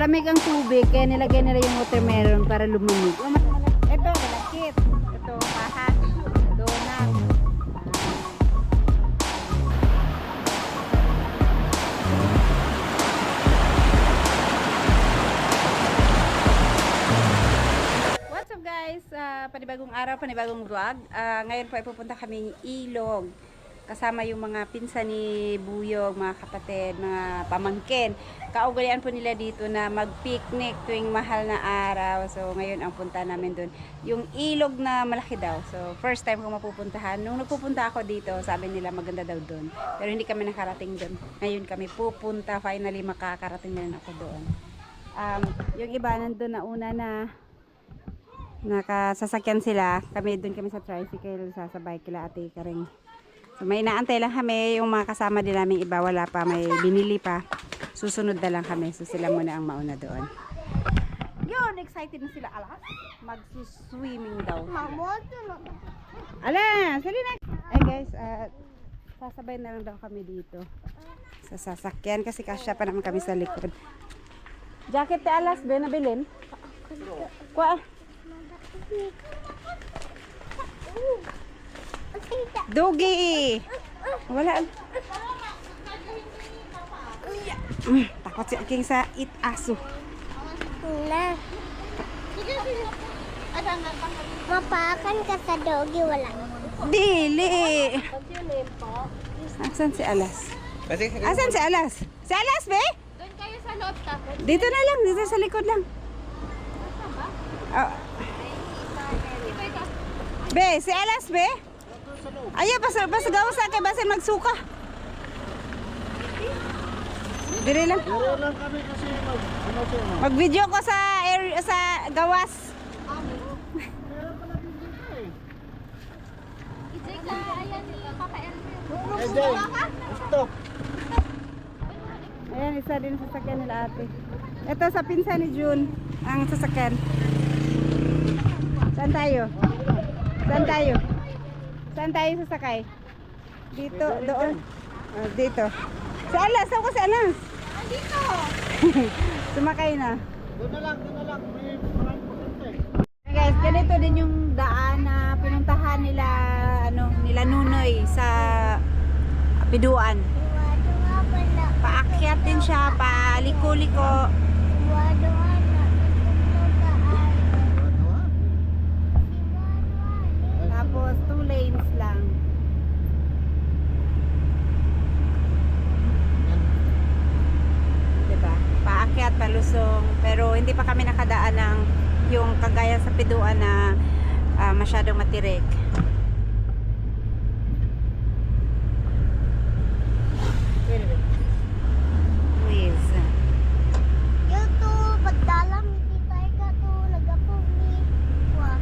Malamig ang tubig, kaya nilagay nila yung watermelon para lumamig. Ito, malakit. Ito, pahat. Donut. What's up guys? Panibagong araw, panibagong vlog. Ngayon po ay pupunta kaming Ilog. Kasama yung mga pinsan ni Buyog, mga kapatid, mga pamangkin. Kaugalian po nila dito na mag-picnic tuwing mahal na araw. So ngayon ang punta namin doon. Yung ilog na malaki daw. So first time ko mapupuntahan. Nung nagpupunta ako dito, sabi nila maganda daw doon. Pero hindi kami nakarating doon. Ngayon kami pupunta. Finally makakarating na rin ako doon. Yung iba nandun na una na nakasasakyan sila. Doon kami sa tricycle, sasabay kila Ate Karing. So may inaantay lang kami, yung mga kasama din namin iba wala pa, may binili pa. Susunod na lang kami, so sila muna ang mauna doon. Yun, excited na sila, alas. Magsuswimming daw. Ala, sali na. Ay guys, sasabay na lang daw kami dito. Sa sasakyan kasi kasya pa naman kami sa likod. Jacket te alas, be nabilin? Kuha. Dogi! Wala. Takot si Aking sa it-aso. Mapakan ka sa dogi, wala. Dili! Asan si Alas? Asan si Alas? Si Alas, be? Doon kayo sa loob tapos. Dito na lang, dito sa likod lang. Be, si Alas, be? Ayaw, basta gawa sa akin, basta magsuka. Dire lang. Dire lang kami kasi Mag-video ko sa gawas. meron pala video ka eh. Ijay ka, ayan ni Papa Elmer. Eh, Jay, stop. Ayan, isa din sa sasakyan nila ate. Ito sa pinsan ni June, ang sasakyan. Saan tayo? Saan tayo? Saan tayo sasakay? Dito, doon. Dito. Si Alas, ako si Alas. Dito! Sumakay na. Doon na lang. May maraming papunta eh. Guys, ganito din yung daan na pinuntahan nila nila Nunoy sa Piduan. Wado nga pala. Paakyat din siya, paliko-liko. Wado nga na. Tapos 2 lanes lang. Diba? Paakyat, palusong. Pero hindi pa kami nakadaan ng yung kagaya sa Piduan na masyadong matirik. Please. Yuto, pagdalam hindi tayo ka to. Nagapog ni Wah.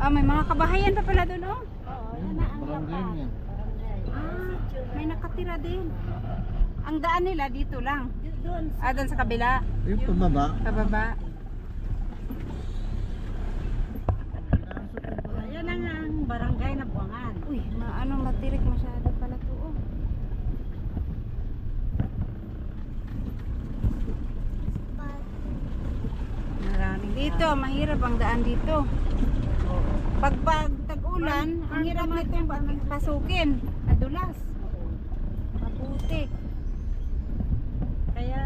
Ah, may mga kabahayan pa pala doon, oh. Oo, yan na ang Barangay lapat. niya. Ah, may nakatira din. Ang daan nila dito lang. Doon. Ah, doon sa kabila. Yung pababa. Pababa. Yan ang barangay na Buangan. Uy, matirik masyado pala to, oh. Maraming dito, mahirap ang daan dito. Pag tag-ulan, ang hirap nitong pasukin. Nadulas. Maputik. Kaya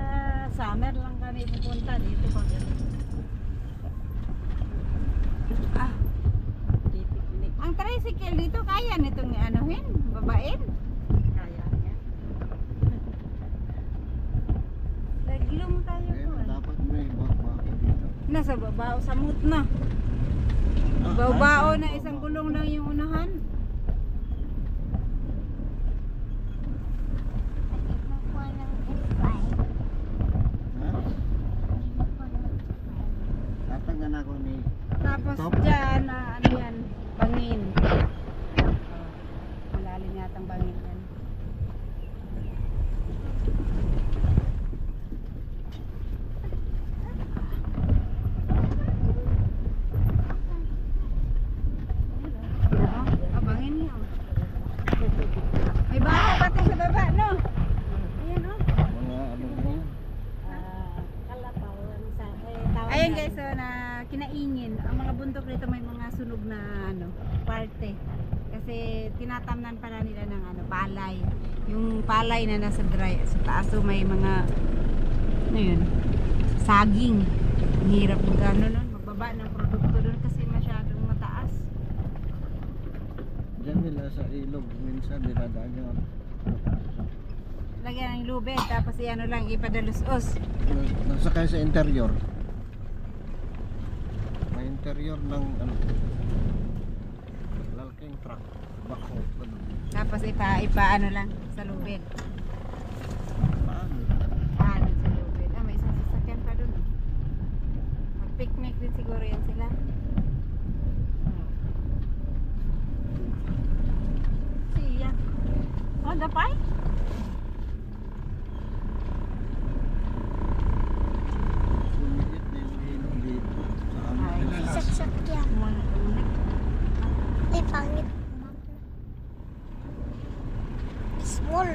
summer lang kami pupunta dito pag Ah, pipiknik. ang tricycle dito, kaya nitong anuhin, babain. Kaya niya. Naglong tayo Eh, ko. dapat may baka dito. Nasa babao sa moot na. Babao na isang gulong lang yung unahan. Ha? Tatanggan ako ni Tapos Top. dyan, ano yan, bangin. Malalim yatang bangin yan. Ah, bangin niya. May baka pati sa baba, no? Ayan, oh. mga ano na yan. Kalapaw ang sa Ayun guys, so na kinaingin. Ang mga bundok dito may mga sunog na parte. Kasi tinatamnan pala nila ng palay. Yung palay na nasa dry sa taas, so may mga yun, saging. Ang hirap magano nun, magbaba ng produkto doon kasi masyadong mataas. Diyan nila sa ilog, minsan dinadaan yung Lagyan ng lubid, tapos lang, ipadalusos. nasakay sa interior. May interior ng lalaking truck. Bako. Tapos lang sa lubid. Paano? Paano sa lubid? Ah, may isang sasakyan pa doon. Mag-picnic din siguro yan sila. siya. Oh, dapay? Sumiit na yung ilog dito. Sa ano Ay, nila. Saksak yan. Unik. Ay, pangit. Small.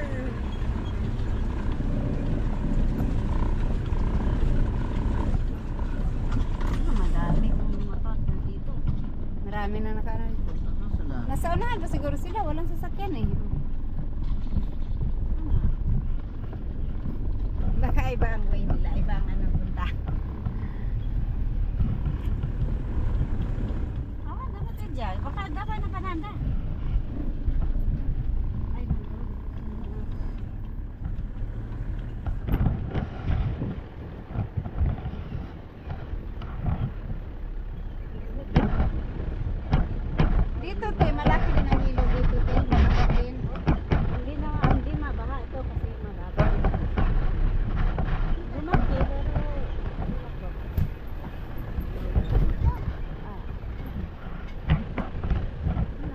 Madami kong motor dito. Marami na nakaraan. Ano sila? Nasa unahan pa siguro sila, walang sasakyan eh. Baka iba ang way nila, iba ang punta. Ah, dapat ka dyan. Baka dapat na pananda. Ay, nandun. Dito te, malaki din ang ilog dito te, malaki din. Hindi mabaha ito kasi malabo. Lumaki, pero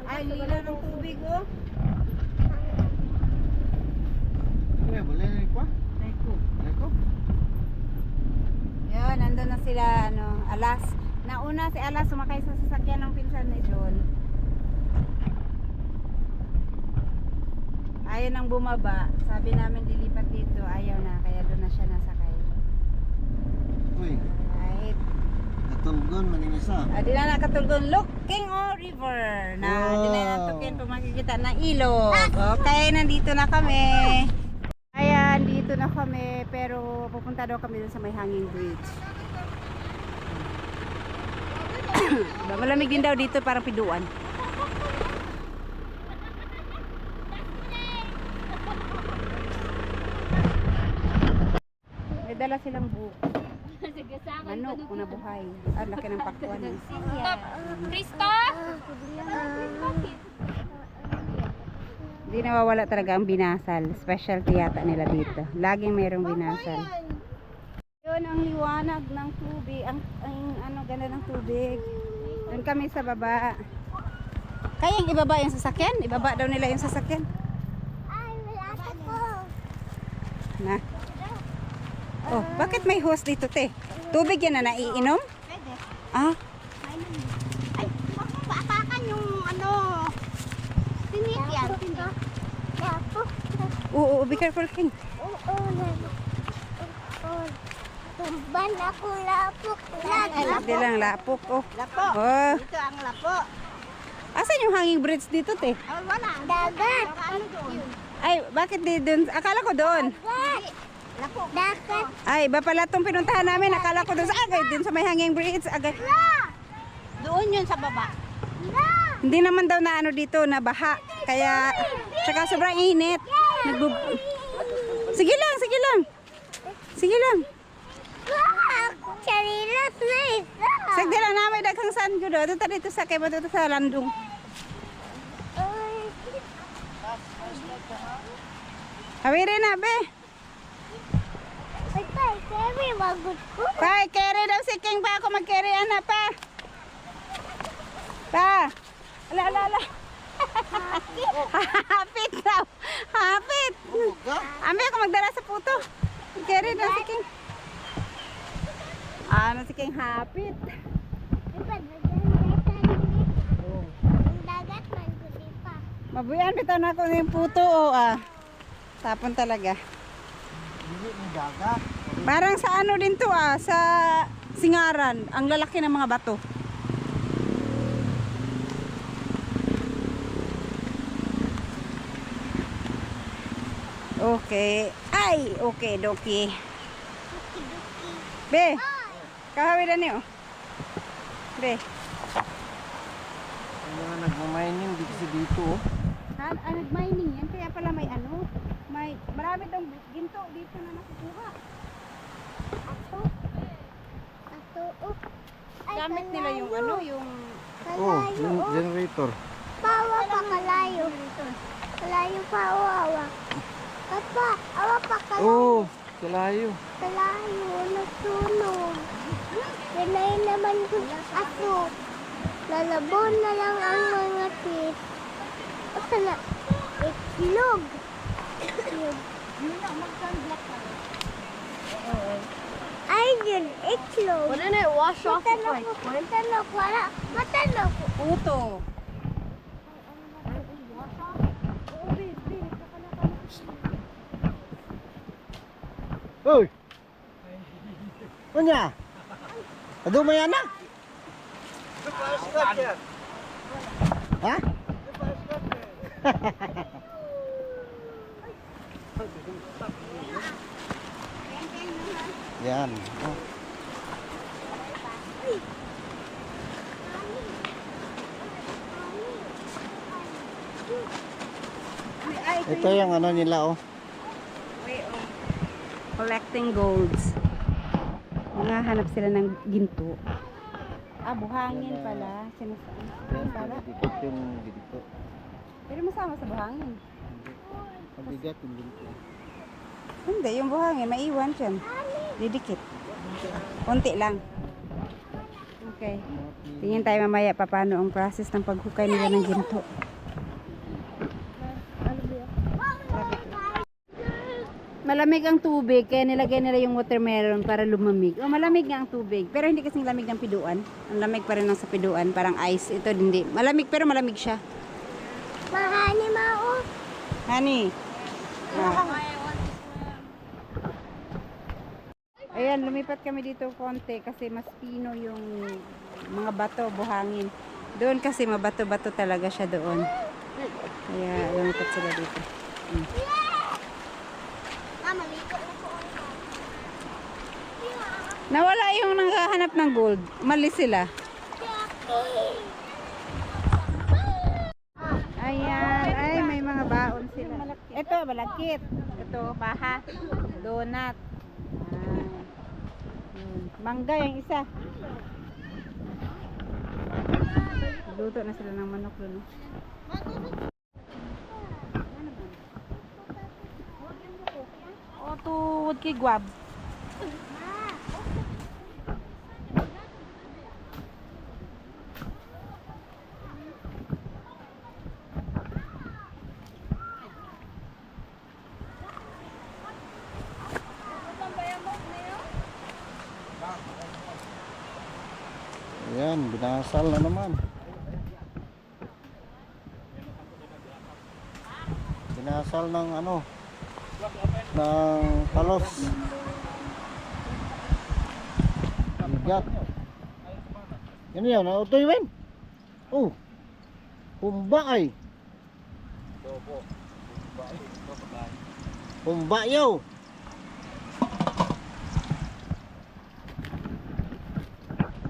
Ay, lila ng tubig oh. Ano yan? Wala na pa? Teko. Leko? Yun, nandun na sila, Alas. Nauna si Alas sumakay sa sasakyan ng pinsan ni John. Ayaw nang bumaba. Sabi namin dilipat dito, ayaw na. Kaya doon na siya nasakay. Uy, Right. natulgon maning isa. Di na nakatulgon looking o river. Di na natukin kung makikita ng ilog. Okay, nandito na kami. Ayan, dito na kami. Pero pupunta daw kami dun sa may hanging bridge. Malamig din daw dito, parang piduan. May dala silang buko. Manok, una buhay. Ah, laki ng pakwan. Hindi nawawala talaga ang binasal. Specialty yata nila dito. Laging mayroong binasal. Yun ang liwanag ng tubig. Ang ganda ng tubig. Doon Doon kami sa baba. Kayang ibaba yung sasakyan? Ibaba daw nila yung sasakyan. Ay, wala ako. Na. Oh, bakit may hose dito, te? Tubig yan na naiinom? Pwede. Ah, Ay, makapaapakan yung ano. Tinik yan. Tinik. Yapo. oo, be careful, King. Oo. Tumban ako lapok. Hindi lang lapok, oh. Lapo. Oh, Ito ang lapo. asan yung hanging bridge dito, te? Ay, wala. Dagat. Ano doon? Ay, bakit di doon? Akala ko doon. Dagat. Lapo. Dagat. Ay, iba pala itong pinuntahan namin. Akala ko doon sa agay, doon sa may hanging bridge. Agay. Doon yun sa baba. Hindi naman daw na ano dito, na baha. Kaya, saka sobrang init. Sige lang, sige lang. Sige lang. Charilas na isa. Sagdi lang na may daghang saan ko doon. Ito dito sa kaya dito sa landong. Hawiri na, be. Ay, tay, Kemi, magot ko. Pa, carry daw si King pa ako mag-carry, anak pa. Pa. Ala, ala, ala. Hapit daw. Hapit. Ambi ako magdala sa puto. Carry daw si King. Ano si King hapit. Ang dagat man ko di pa. Mabuyan, bitaw na ako yung puto. Oh, ah. Tapon talaga. Hindi may dagat. Parang sa ano din to ah, sa Singaran. Ang lalaki ng mga bato. Okay. Ay, okay, doki. Be, kahawiran niyo. Be, Ang mga nagmamining di kasi dito. Oh. nag-mining yan. Kaya pala may ano. May, marami tong ginto dito na nakukuha. Ato, oh. Ay, Gamit nila yung ano, yung... Oh, kalayo, yung oh. generator. Pawa pa kalayo. Kalayo pa, awa. Papa, awa pa kalayo. Oh, kalayo. Kalayo, nasunog. Pinay naman ko aso. Lalabon na lang ang mga tit. O sana, itlog. Itlog. Ay, yun, itlog. Wouldn't it wash off if like Matanok, wala. Matanok. Puto. Hoy! Kunya! Ado mo yan na? Ha? Yan. Oh. Ito yung ano nila oh. Collecting golds. Mga hanap sila ng ginto. Ah, buhangin pala. Sinasaan. Yan, Para. dikit yung dito. Pero masama sa buhangin. Mabigat yung dito. Hindi, yung buhangin, maiwan siya. Didikit. Konti lang. Okay. Tingin tayo mamaya pa paano ang process ng paghukay nila ng ginto. Malamig ang tubig, kaya nilagay nila yung watermelon para lumamig. O, malamig nga ang tubig, pero hindi kasing lamig ng piduan. Ang lamig pa rin ng sa piduan, parang ice. Ito hindi. Malamig, pero malamig siya. Mahani mao. Honey. Ayan, lumipat kami dito konti kasi mas pino yung mga bato, buhangin. Doon kasi mabato-bato talaga siya doon. Kaya lumipat sila dito. Maligo na po. Nawala yung nanghahanap ng gold. Malis sila. Ayan. Ay, may mga baon sila. Ito, malakit. Ito, paha. Donut. Yun. Mangga yung isa. Luto na sila ng manok doon. O, tuwod kay Guab. Kinasal na naman. Kinasal ng ano, ng palos. Bigat. Yan yan, utoy wen. Oh. Humba ay. Humba yaw.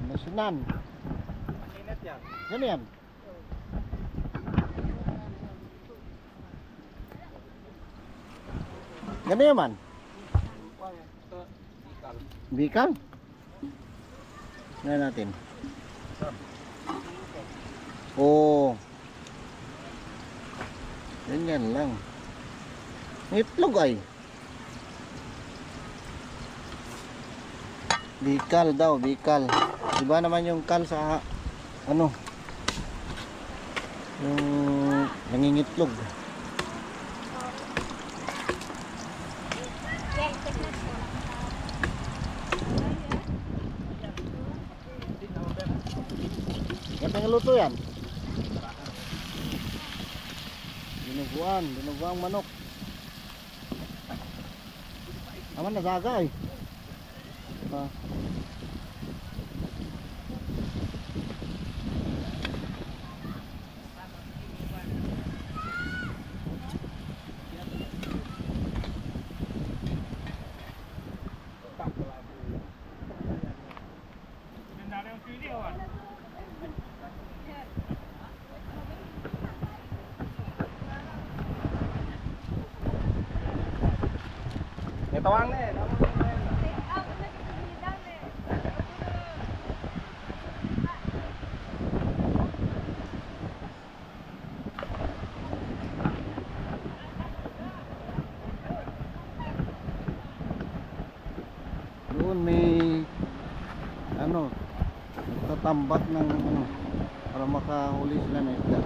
Nasinan. Yan yan. Gano yaman? Bikal? Ngayon natin. Oh. Ganyan lang. Itlog ay. Bikal daw, bikal. Iba naman yung kal sa ano? Yung nangingitlog. Yan ang luto yan. Dinuguan manok. Aman nagaga eh. Ah. Tawang na eh. Doon may ano, nagtatambat ng ano para makahuli sila ng isda.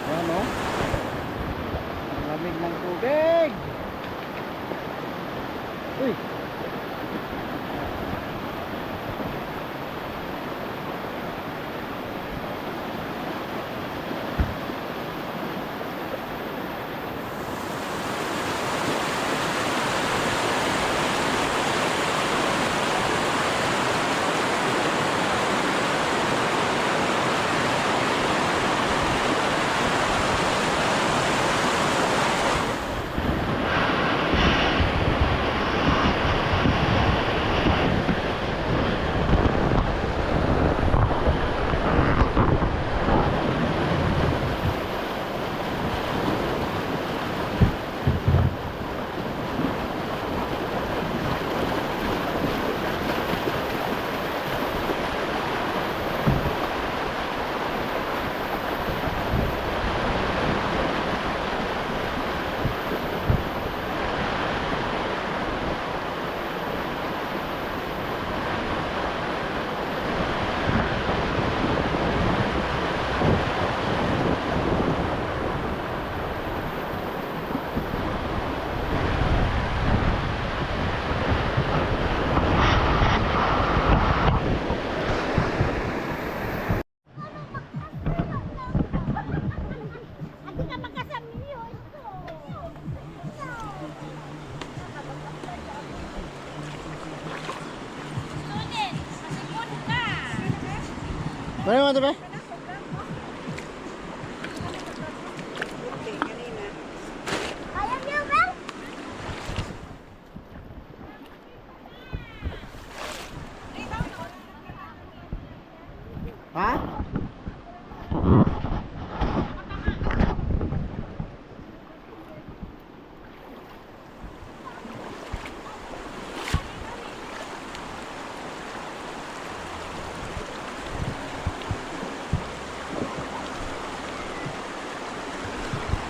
Ayan o. Ang lamig ng tubig. Uy. Ano mo ito ba? Kaya niyo ba? Ha?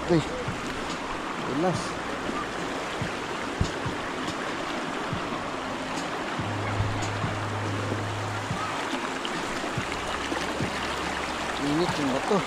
Uy, jelas. Init yung bato.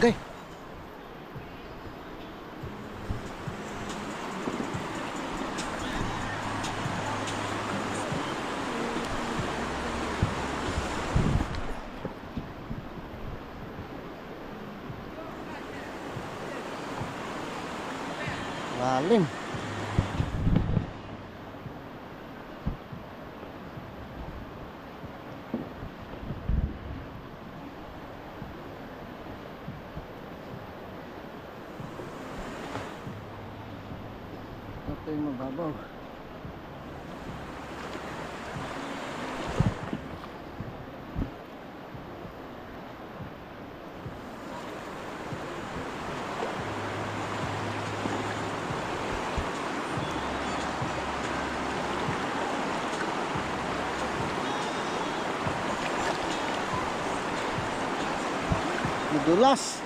Okay. Lalim. Ito yung mababaw. Madulas.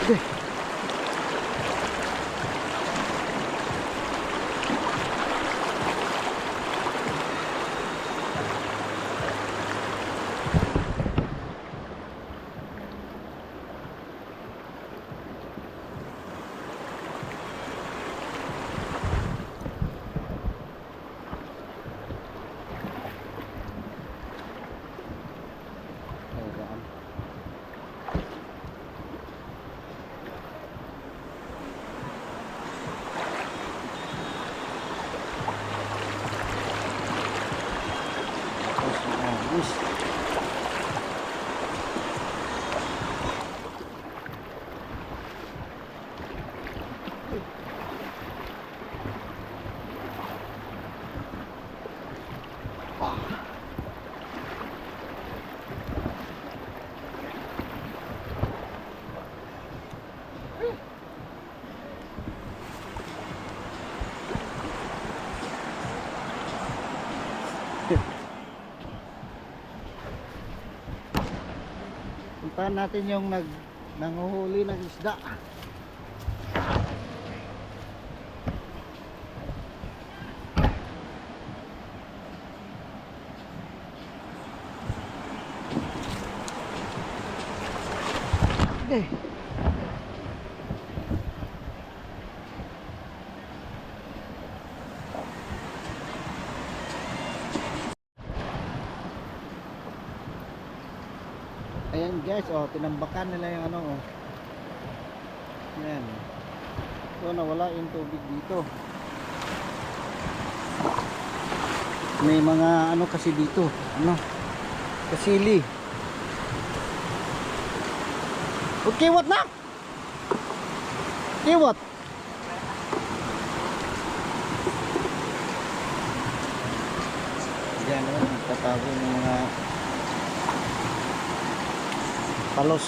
Okay. Ayan. Tapos maagos. Puntahan natin yung nanguhuli ng isda. Okay. Ayan guys, oh, tinambakan nila yung ano, oh. Ayan. So, nawala yung tubig dito. May mga ano kasi dito, ano, kasili. Okay, what na? Okay, what? Diyan, oh, nagtatago ng mga palos.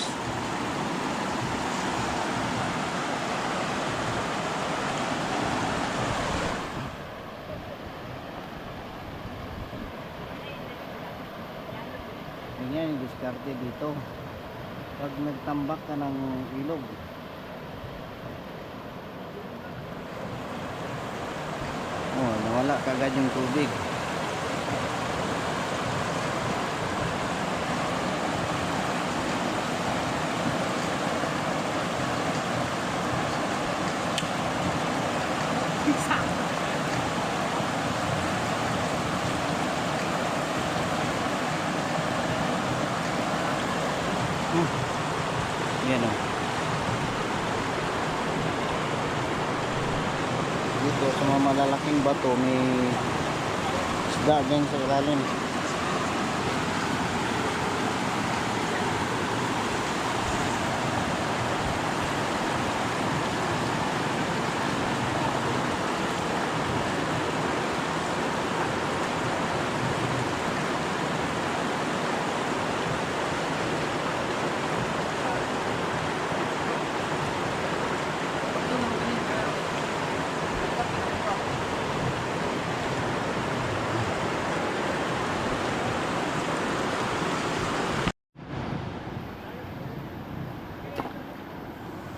Ganyan yung diskarte dito pag nagtambak ka ng ilog. Oh, nawala kagad yung tubig. Yan o. Dito sa mga malalaking bato may isda dyan sa ilalim.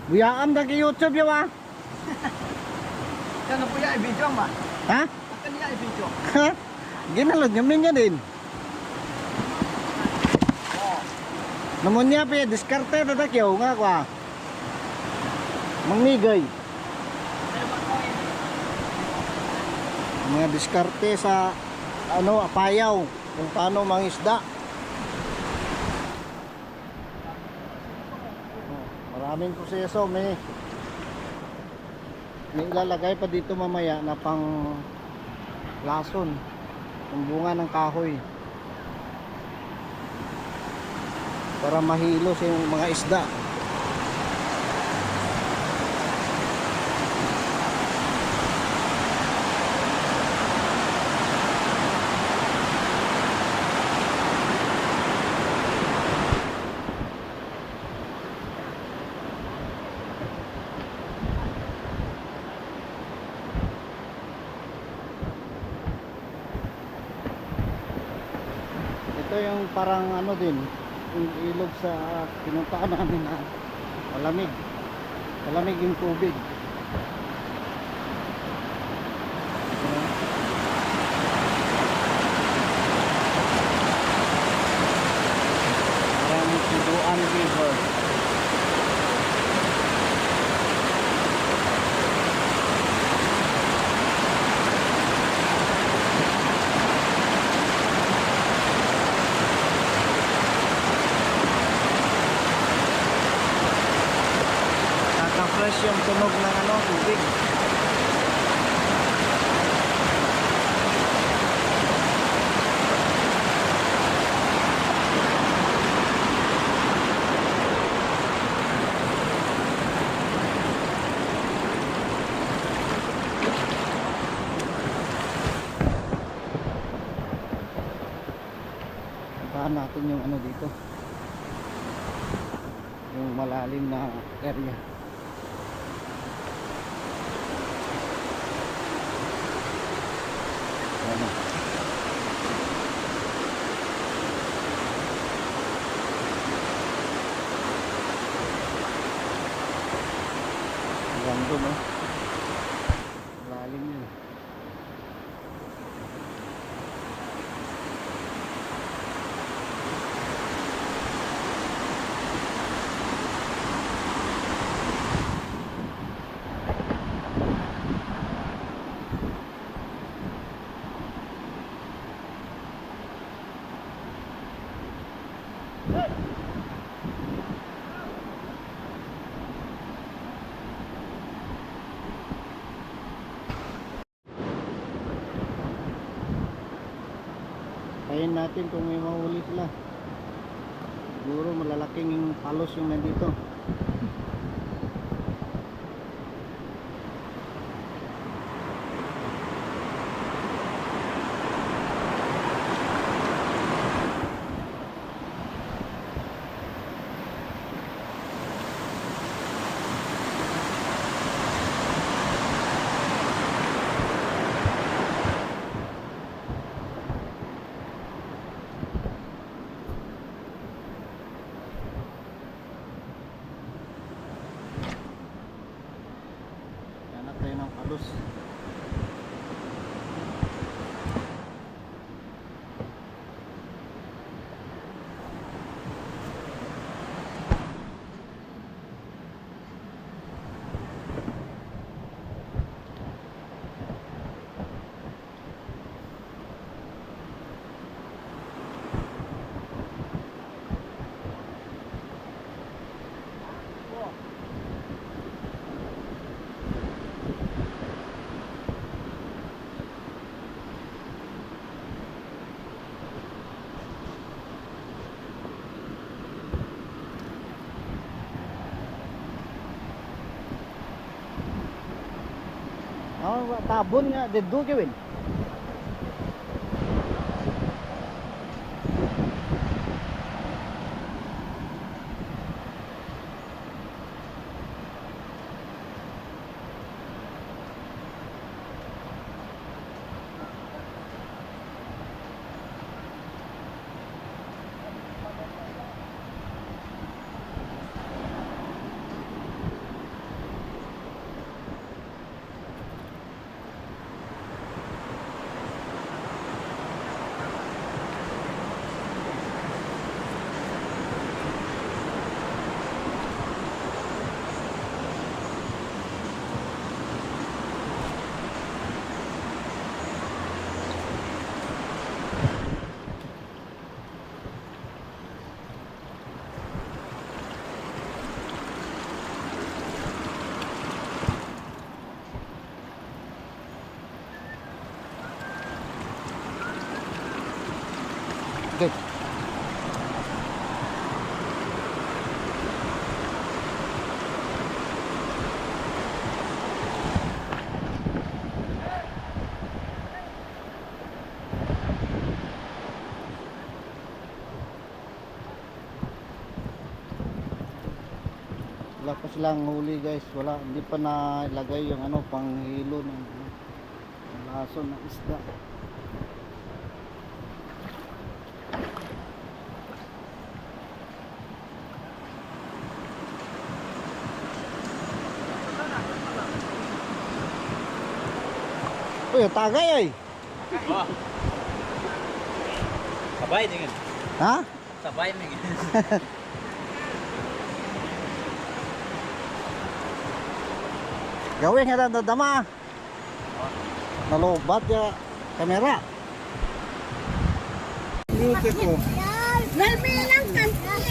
Buyaam na kay YouTube yaw ah. Yan na po yan, i-video ba? Ha? Akan niya i-video. Ha? Ginalod nyo minyan din. Namun niya pa, diskarte na takyaw nga kwa. Mangmigay. Mga diskarte sa ano, payaw. Kung paano mangisda. Maraming proseso. May ilalagay pa dito mamaya na pang lason. Ang bunga ng kahoy. Para mahilos yung mga isda. Ito yung parang ano din, yung ilog sa pinuntahan namin na malamig. Malamig yung tubig. Parang Sibuan River. Fresh yung tunog ng ano, tubig. Puntahan natin yung ano dito. Yung malalim na area. Ano? Ganda no? Lalim yun. Tayin natin kung may mahuli sila. Siguro malalaking palos yung nandito. Hanap tayo ng palos. Oh, tabon nga dito gawin. Okay. Wala pa silang huli guys, wala, hindi pa nailagay yung ano panghilo ng laso ng isda. Uy, tagay ay. Sabay dengan. Ha? Sabay dengan. Gawin nga na dama. Nalobat ya kamera. Luto ko. Nalbilang kan kala.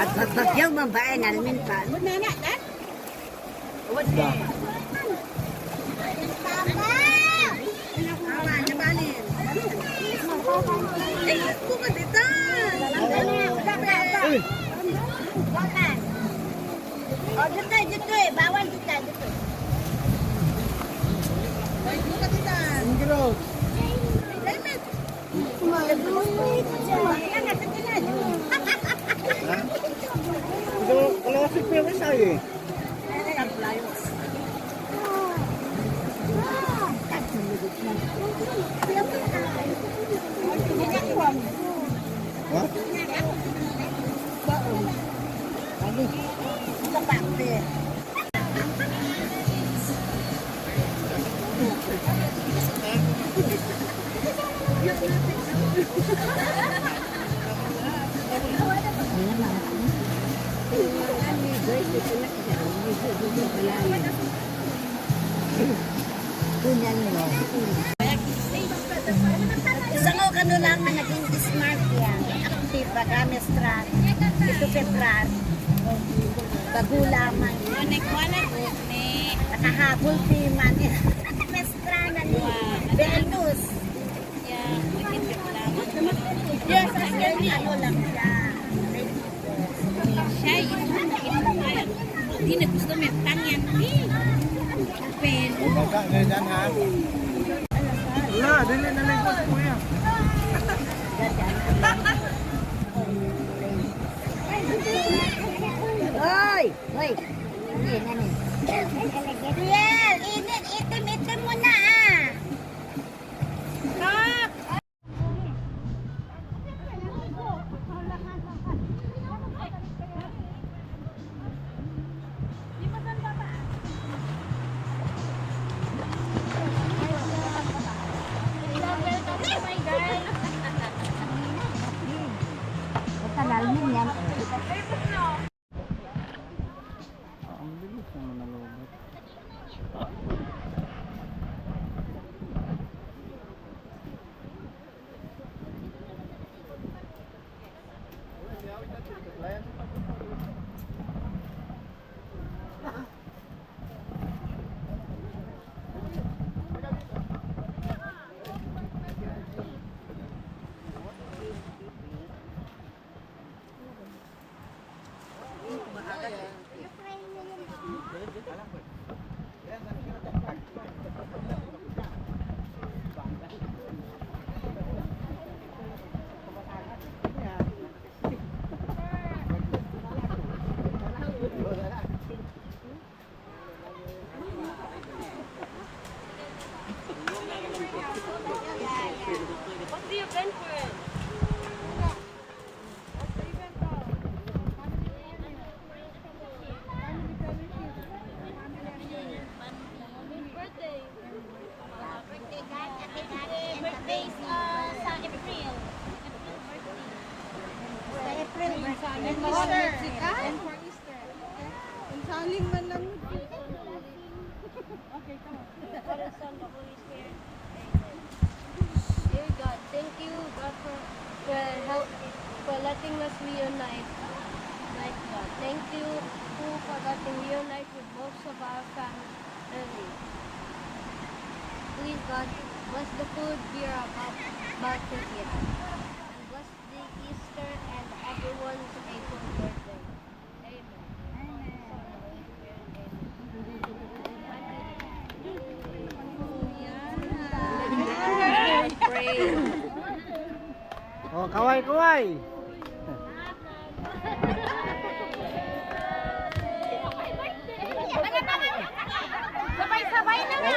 At bagyaw mabae namin pa. Nana, dan? Isda. Awa, nabalin. Eh, ako ka dito. Uy, Oh, dito eh. Bawal dito. ang gross. Ito, kalawasig pa yung isa eh. Ha? Isang o kano lang na naging smart yan. Active, bagamestra. Ito petrar. Bagulaman. Nakahabol si man. Mestra na ni Venus. Yes, ano lang siya. Hindi na gusto may tanyan. Open. Baga na dyan ha. Wala, dili na lang ko kuya. Hoy! Hoy! Hindi, nani. Riel, itim mo na ah. Tagal mo yan. Ang bilis naman nalobat. Dear God, thank you, God, for help, for letting us reunite. Like God, thank you for letting reunite with most of our family. Please, God, bless the food we are about to eat. And bless the Easter and everyone's April birthday. Amen. Oh, kaway, kaway. Sabay-sabay naman!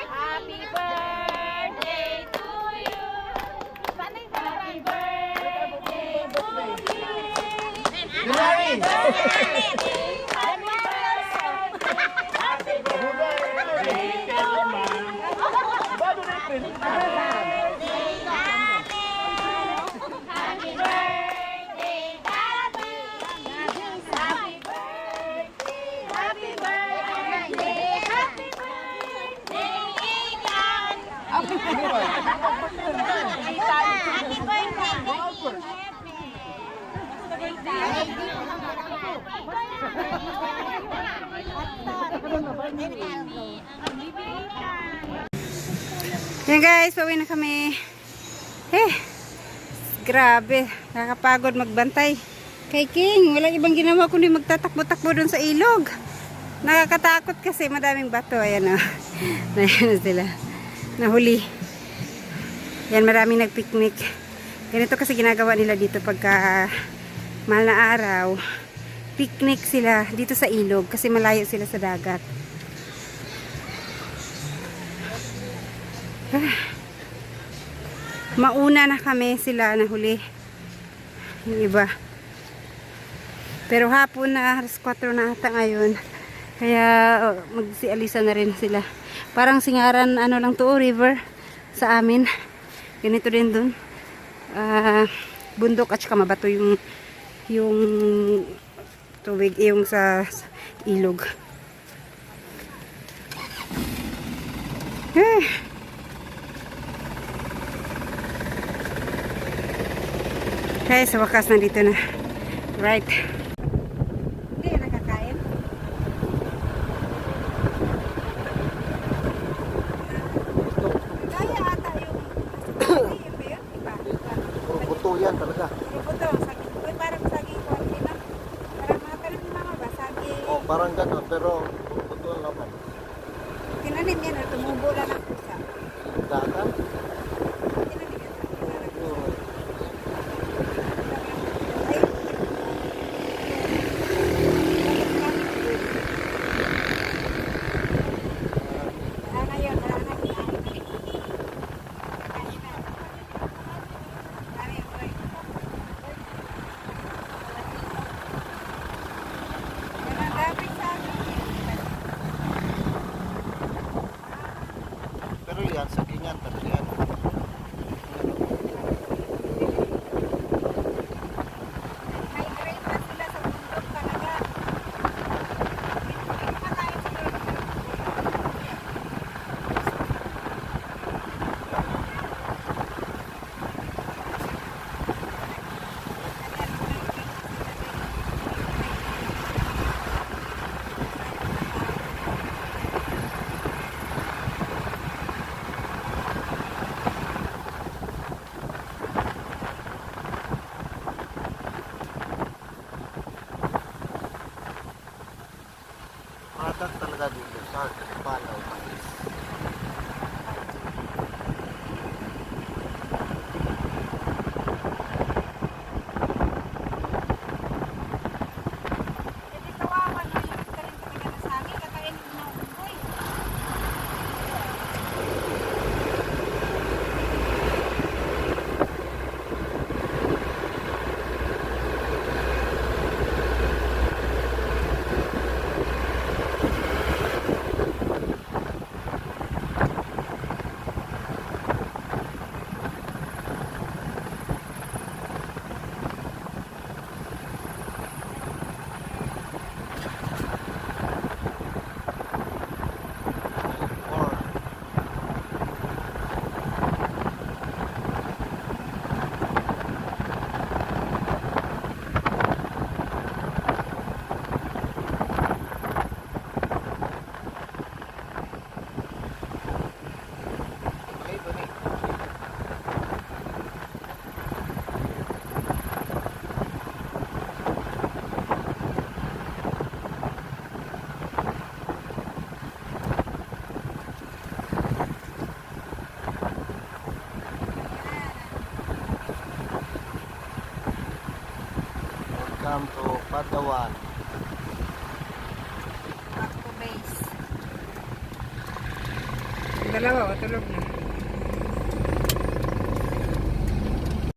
Happy birthday to you! Happy birthday to you! Happy Yan guys, pauwi na kami. Grabe, nakakapagod magbantay. Kay King, walang ibang ginawa kundi magtatakbo-takbo doon sa ilog. Nakakatakot kasi madaming bato. Ayan o. Ayan na sila. Nahuli. Yan, maraming nagpiknik. Ganito kasi ginagawa nila dito pagka mahal na araw. Picnic sila dito sa ilog kasi malayo sila sa dagat. Mauna na kami sila nahuli. Yung iba. Pero hapon na, alas 4 na ata ngayon. Kaya magsialisa na rin sila. Parang Singaran, ano lang to, river sa amin. Ganito din dun. Bundok at saka mabato yung tubig, yung sa ilog. Okay, sa wakas nandito na. Right. Hindi yan nakakain. Kaya ata yung yung ba yun? Iba. Puro buto yan talaga. Yung buto, saging. Uy, parang saging konti na. Parang mga tanong ni mama ba? Saging. Oh, parang gano'n, pero puro buto ang laman. Tinanim yan, tumubo lang ang pusa. Dagat? Tinanim yan. Oo. Pero yan, sagingan talaga yan. Product talaga dito sa Palaw, mais. Welcome to Padawan. Back to base. Dalawa, tulog na.